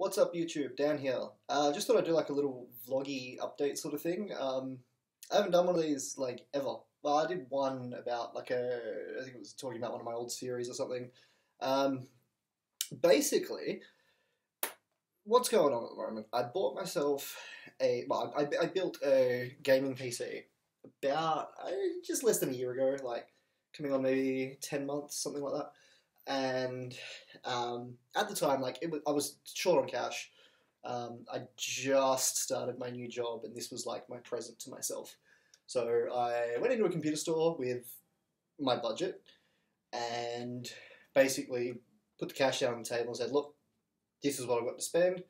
What's up, YouTube? Dan here. Just thought I'd do like a little vloggy update sort of thing. I haven't done one of these like ever. Well, I did one about I think it was talking about one of my old series or something. Um, Basically, what's going on at the moment? I bought myself I built a gaming PC about just less than a year ago, like coming on maybe 10 months, something like that. And at the time, I was short on cash. I just started my new job, and this was like my present to myself. So I went into a computer store with my budget, and basically put the cash down on the table and said, "Look, this is what I've got to spend.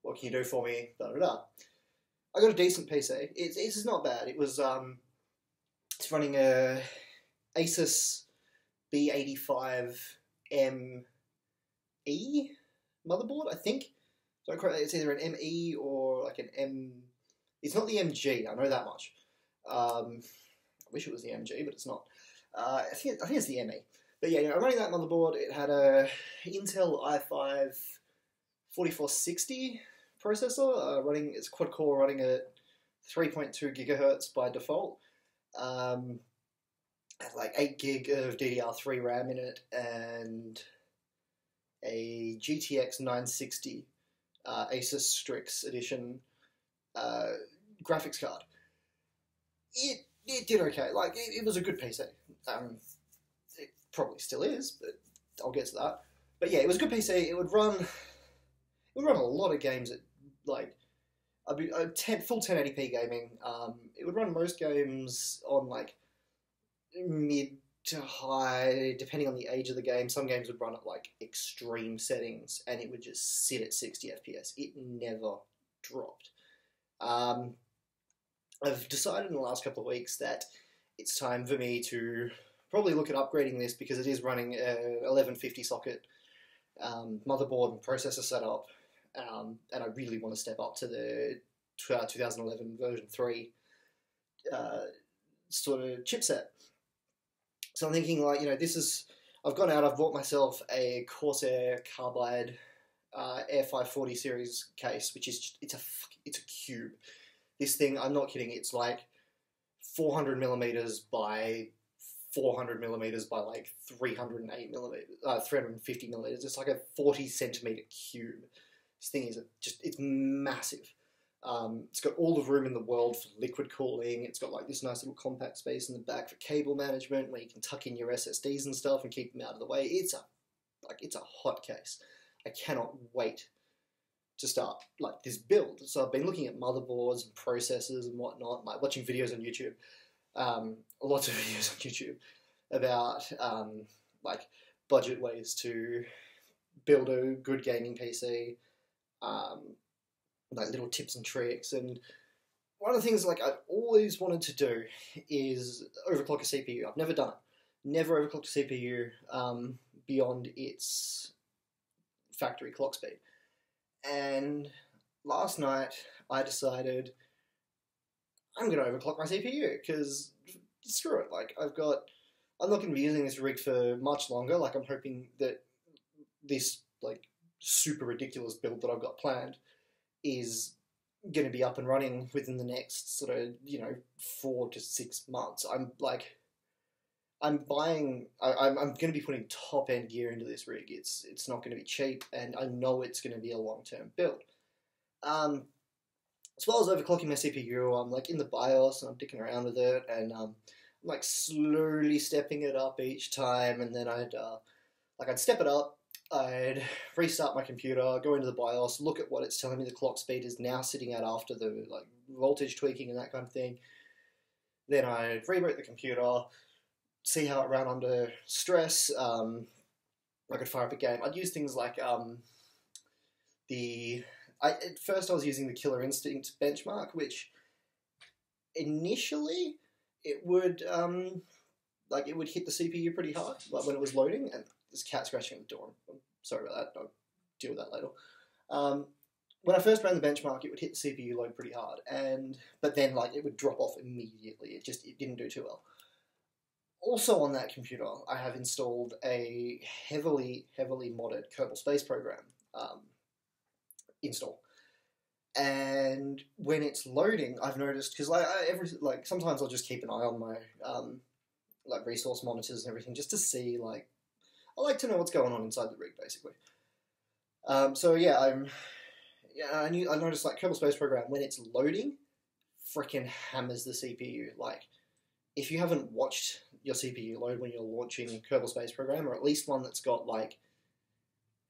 What can you do for me?" Da da da. I got a decent PC. It's not bad. It's running a Asus B85 ME motherboard, I think. So it's either an ME or like an M. It's not the MG. I know that much. I wish it was the MG, but it's not. I think it's the ME. But yeah, I'm running that motherboard. It had a Intel i5 4460 processor. It's quad core, running at 3.2 gigahertz by default. Had like 8 gig of DDR3 RAM in it, and a GTX 960 Asus Strix Edition graphics card. It did okay. Like it was a good PC. It probably still is, but I'll get to that. But yeah, it was a good PC. It would run a lot of games at like full 1080p gaming. It would run most games on like mid to high, depending on the age of the game. Some games would run at like extreme settings, and it would just sit at 60 FPS. It never dropped. I've decided in the last couple of weeks that it's time for me to probably look at upgrading this, because it is running a 1150 socket motherboard and processor setup, and I really want to step up to the 2011 version 3 sort of chipset. So I'm thinking, like, I've bought myself a Corsair Carbide Air 540 series case, which is it's a cube. This thing, I'm not kidding, it's like 400 millimeters by 400 millimeters by like 308 millimeters, 350 millimeters. It's like a 40 centimeter cube. This thing it's massive. It's got all the room in the world for liquid cooling. It's got like this nice little compact space in the back for cable management, where you can tuck in your SSDs and stuff and keep them out of the way. It's a hot case. I cannot wait to start like this build. So I've been looking at motherboards and processors and whatnot, like watching videos on YouTube, lots of videos on YouTube about like budget ways to build a good gaming PC. Like little tips and tricks, and one of the things like I've always wanted to do is overclock a CPU. I've never done it. Never overclocked a CPU beyond its factory clock speed. And last night I decided I'm going to overclock my CPU, because screw it. Like I'm not going to be using this rig for much longer. Like I'm hoping that this like super ridiculous build that I've got planned is going to be up and running within the next sort of 4 to 6 months. I'm going to be putting top end gear into this rig. It's not going to be cheap, and I know it's going to be a long term build. As well as overclocking my CPU, I'm like in the BIOS and I'm dicking around with it, and I'm like slowly stepping it up each time, and then I'd step it up. I'd restart my computer, go into the BIOS, look at what it's telling me the clock speed is now sitting at after the like voltage tweaking and that kind of thing. Then I'd reboot the computer, see how it ran under stress. I could fire up a game. I'd use things like at first I was using the Killer Instinct benchmark, which initially it would hit the CPU pretty hard, like when it was loading. And there's a cat scratching at the door. I'm sorry about that. I'll deal with that later. When I first ran the benchmark, it would hit the CPU load pretty hard, but then like it would drop off immediately. It didn't do too well. Also on that computer, I have installed a heavily modded Kerbal Space Program. install. And when it's loading, I've noticed, because sometimes I'll just keep an eye on my like resource monitors and everything just to see, like, I like to know what's going on inside the rig, basically. So yeah, I noticed, like, Kerbal Space Program, when it's loading, freaking hammers the CPU. Like, if you haven't watched your CPU load when you're launching Kerbal Space Program, or at least one that's got like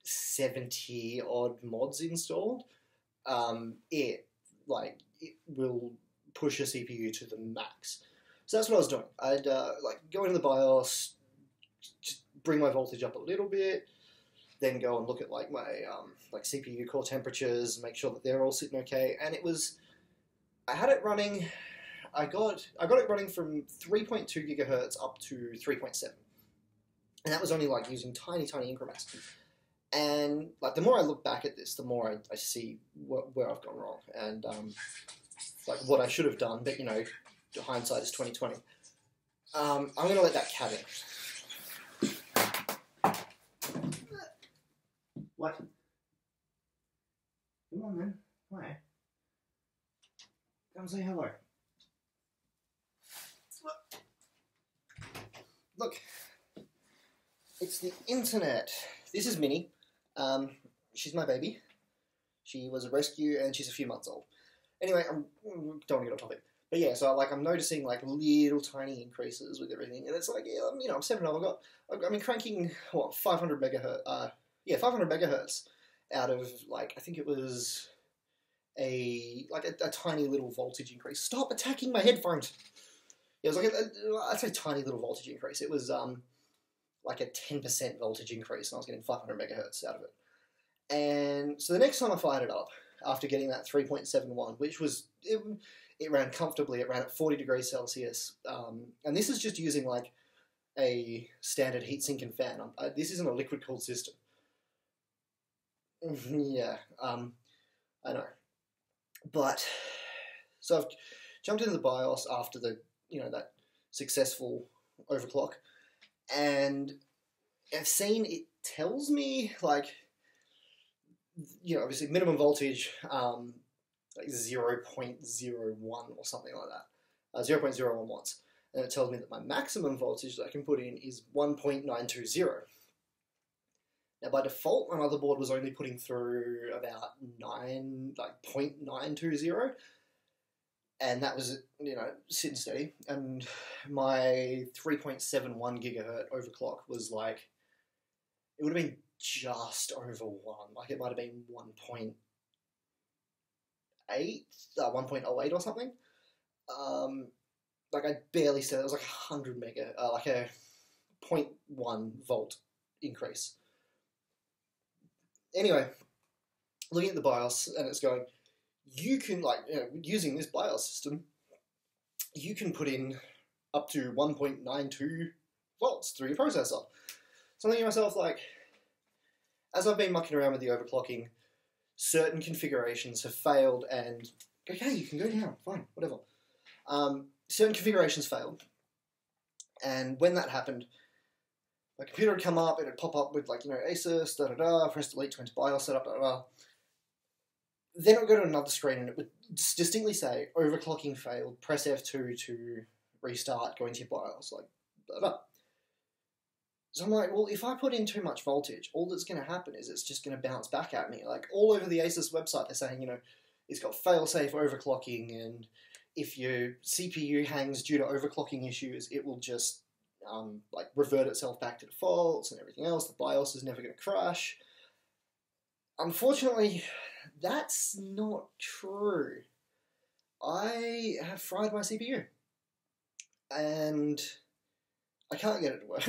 70 odd mods installed, it will push your CPU to the max. So that's what I was doing. I'd like go into the BIOS, just bring my voltage up a little bit, then go and look at like my like CPU core temperatures, make sure that they're all sitting okay. And I had it running. I got it running from 3.2 gigahertz up to 3.7, and that was only like using tiny increments. And like the more I look back at this, the more I see where I've gone wrong, and like what I should have done. But you know, hindsight is 2020. I'm going to let that cat in. What? Come on, man. Why? Come say hello. Look, it's the internet. This is Minnie. She's my baby. She was a rescue and she's a few months old. Anyway, I don't want to get off topic. But yeah, so like I'm noticing like little tiny increases with everything, and it's like, yeah, you know, I'm 7 I'm cranking 500 megahertz. 500 megahertz out of like, I think it was a tiny little voltage increase. Stop attacking my headphones. Yeah, it was like I'd say tiny little voltage increase. It was like a 10% voltage increase, and I was getting 500 megahertz out of it. And so the next time I fired it up, after getting that 3.71, which was, it ran comfortably, it ran at 40 degrees Celsius, and this is just using like a standard heatsink and fan. This isn't a liquid-cooled system. Yeah, I know. But, so I've jumped into the BIOS after that successful overclock, and I've seen it tells me, like, obviously minimum voltage, like 0.01 or something like that, 0.01 watts, and it tells me that my maximum voltage that I can put in is 1.920. Now, by default, my motherboard was only putting through about 0.920, and that was, sitting steady. And my 3.71 gigahertz overclock was like, it would have been just over 1. Like, it might have been 1.8, 1.08 or something. Like, I barely said it. It was like 100 like a 0.1 volt increase. Anyway, looking at the BIOS, and it's going, you can, using this BIOS system, you can put in up to 1.92 volts through your processor. So I'm thinking to myself, like, as I've been mucking around with the overclocking, certain configurations have failed, and, okay, you can go down, fine, whatever. Certain configurations failed, and when that happened, my computer would come up, it would pop up with, Asus, press delete to enter BIOS setup, Then it would go to another screen, and it would distinctly say, overclocking failed, press F2 to restart, go into your BIOS, So I'm like, well, if I put in too much voltage, all that's going to happen is it's just going to bounce back at me. Like, all over the Asus website, they're saying, it's got fail-safe overclocking, and if your CPU hangs due to overclocking issues, it will just, revert itself back to defaults and everything else. The BIOS is never going to crash. Unfortunately, that's not true. I have fried my CPU, and I can't get it to work.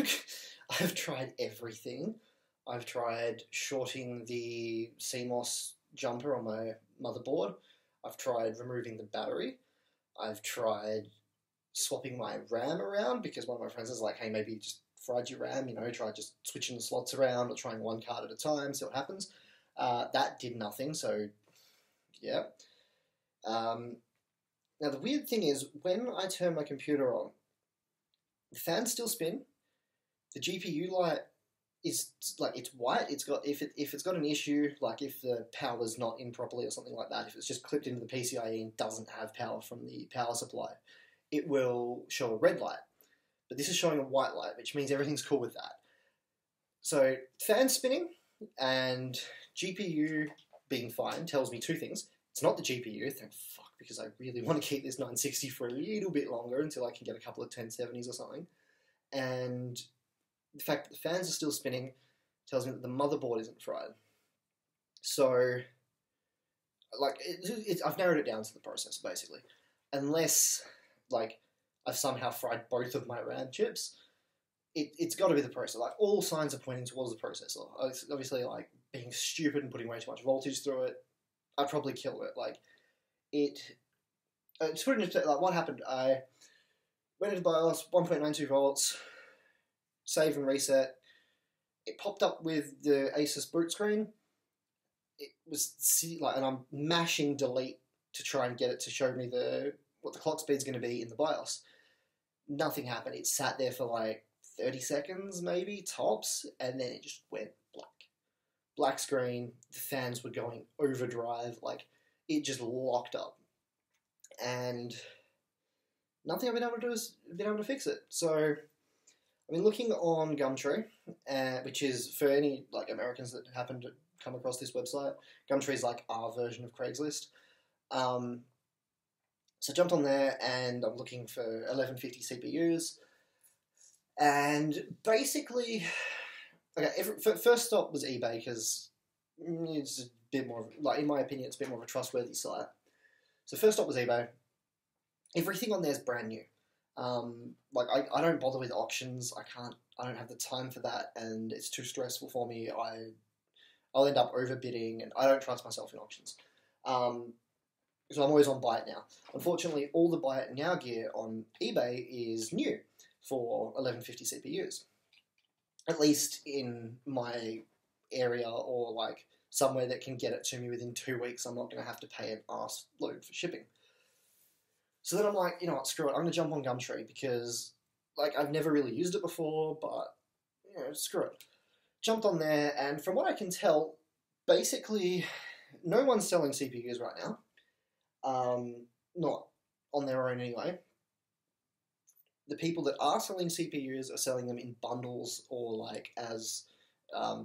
I've tried everything. I've tried shorting the CMOS jumper on my motherboard. I've tried removing the battery. I've tried swapping my RAM around, because one of my friends is like, hey, maybe you just fried your RAM, try just switching the slots around or trying one card at a time, see what happens. That did nothing, so yeah. Now the weird thing is, when I turn my computer on, the fans still spin, the GPU light is like it's white. It's got if it's got an issue, like if the power's not in properly or something like that, if it's just clipped into the PCIe and doesn't have power from the power supply, it will show a red light. But this is showing a white light, which means everything's cool with that. So fan spinning and GPU being fine tells me two things. It's not the GPU, thank fuck, because I really want to keep this 960 for a little bit longer until I can get a couple of 1070s or something. And the fact that the fans are still spinning tells me that the motherboard isn't fried. So, like, I've narrowed it down to the processor, basically. Unless, like, I've somehow fried both of my RAM chips, it's got to be the processor. Like, all signs are pointing towards the processor. Obviously, like, being stupid and putting way too much voltage through it, I'd probably kill it. Like, to put it into, like, what happened, I went into BIOS, 1.92 volts, save and reset. It popped up with the Asus boot screen. It was, like, and I'm mashing delete to try and get it to show me what the clock speed's going to be in the BIOS. Nothing happened. It sat there for, like, 30 seconds, maybe, tops, and then it just went black. Black screen, the fans were going overdrive, like, it just locked up. And nothing I've been able to do is been able to fix it. So, I've been looking on Gumtree, which is, for any, like, Americans that happen to come across this website, Gumtree is, like, our version of Craigslist. So I jumped on there, and I'm looking for 1150 CPUs, and basically, okay, first stop was eBay, because it's a bit more, like, in my opinion, it's a bit more of a trustworthy site. So first stop was eBay. Everything on there is brand new. Like, I don't bother with auctions. I don't have the time for that, and it's too stressful for me. I'll end up overbidding, and I don't trust myself in auctions. So I'm always on Buy It Now. Unfortunately, all the Buy It Now gear on eBay is new for 1150 CPUs. At least in my area, or, like, somewhere that can get it to me within 2 weeks. I'm not going to have to pay an arse load for shipping. So then I'm like, you know what, screw it. I'm going to jump on Gumtree because, like, I've never really used it before, but, you know, screw it. Jumped on there, and from what I can tell, basically, no one's selling CPUs right now. Not on their own anyway. The people that are selling CPUs are selling them in bundles or, like, as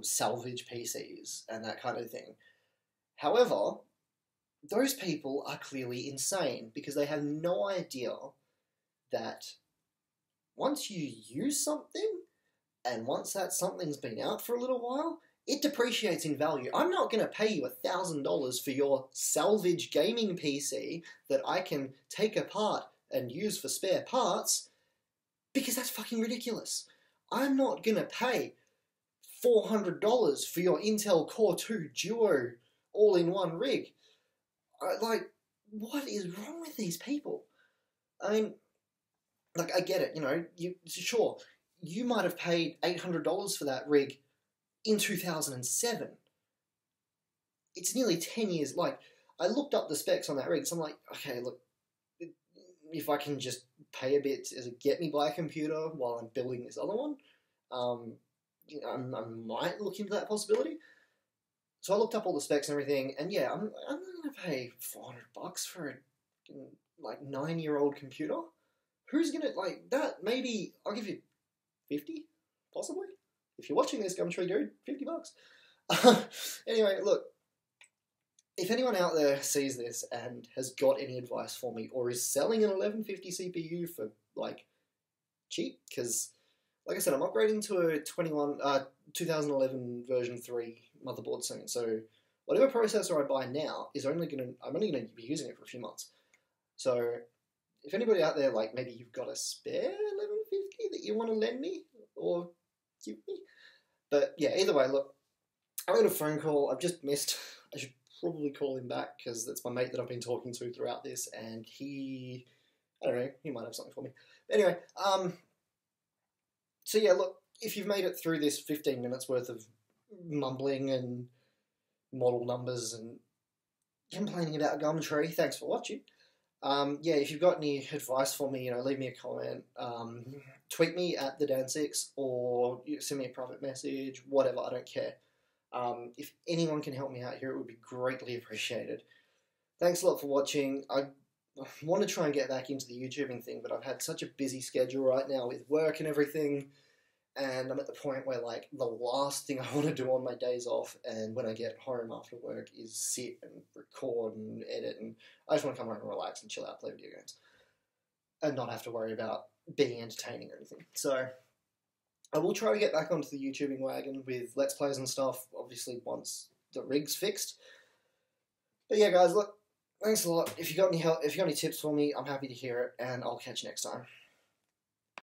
salvage PCs and that kind of thing. However, those people are clearly insane because they have no idea that once you use something, and once that something's been out for a little while, it depreciates in value. I'm not going to pay you $1,000 for your salvage gaming PC that I can take apart and use for spare parts, because that's fucking ridiculous. I'm not going to pay $400 for your Intel Core 2 Duo all-in-one rig. Like, what is wrong with these people? I mean, like, I get it, you know, sure, you might have paid $800 for that rig in 2007. It's nearly 10 years. Like, I looked up the specs on that rig, so I'm like, okay, look, if I can just pay a bit as a get-me-by computer while I'm building this other one, you know, I might look into that possibility. So I looked up all the specs and everything, and yeah, I'm not going to pay $400 for a, like, 9-year-old computer. Who's going to, like, that? Maybe I'll give you 50, possibly. If you're watching this, Gumtree dude, $50. Anyway, look, if anyone out there sees this and has got any advice for me, or is selling an 1150 CPU for, like, cheap, because, like I said, I'm upgrading to a 2011 version 3 motherboard soon, so whatever processor I buy now is I'm only gonna be using it for a few months. So if anybody out there, like, maybe you've got a spare 1150 that you want to lend me or give me, but yeah, either way, look, I got a phone call. I've just missed. I should probably call him back because that's my mate that I've been talking to throughout this, and I don't know, he might have something for me. But anyway, so yeah, look, if you've made it through this 15 minutes worth of mumbling and model numbers and complaining about Gumtree, thanks for watching. Yeah, if you've got any advice for me, leave me a comment. Tweet me at the Dan6 or send me a private message, whatever. I don't care. If anyone can help me out here, it would be greatly appreciated. Thanks a lot for watching. I want to try and get back into the YouTubing thing, but I've had such a busy schedule right now with work and everything, and I'm at the point where, like, the last thing I want to do on my days off and when I get home after work is sit and record and edit, and I just want to come home and relax and chill out, play video games, and not have to worry about being entertaining or anything. So I will try to get back onto the YouTubing wagon with Let's Plays and stuff, obviously once the rig's fixed. But yeah, guys, look, thanks a lot. If you got any help, if you got any tips for me, I'm happy to hear it, and I'll catch you next time.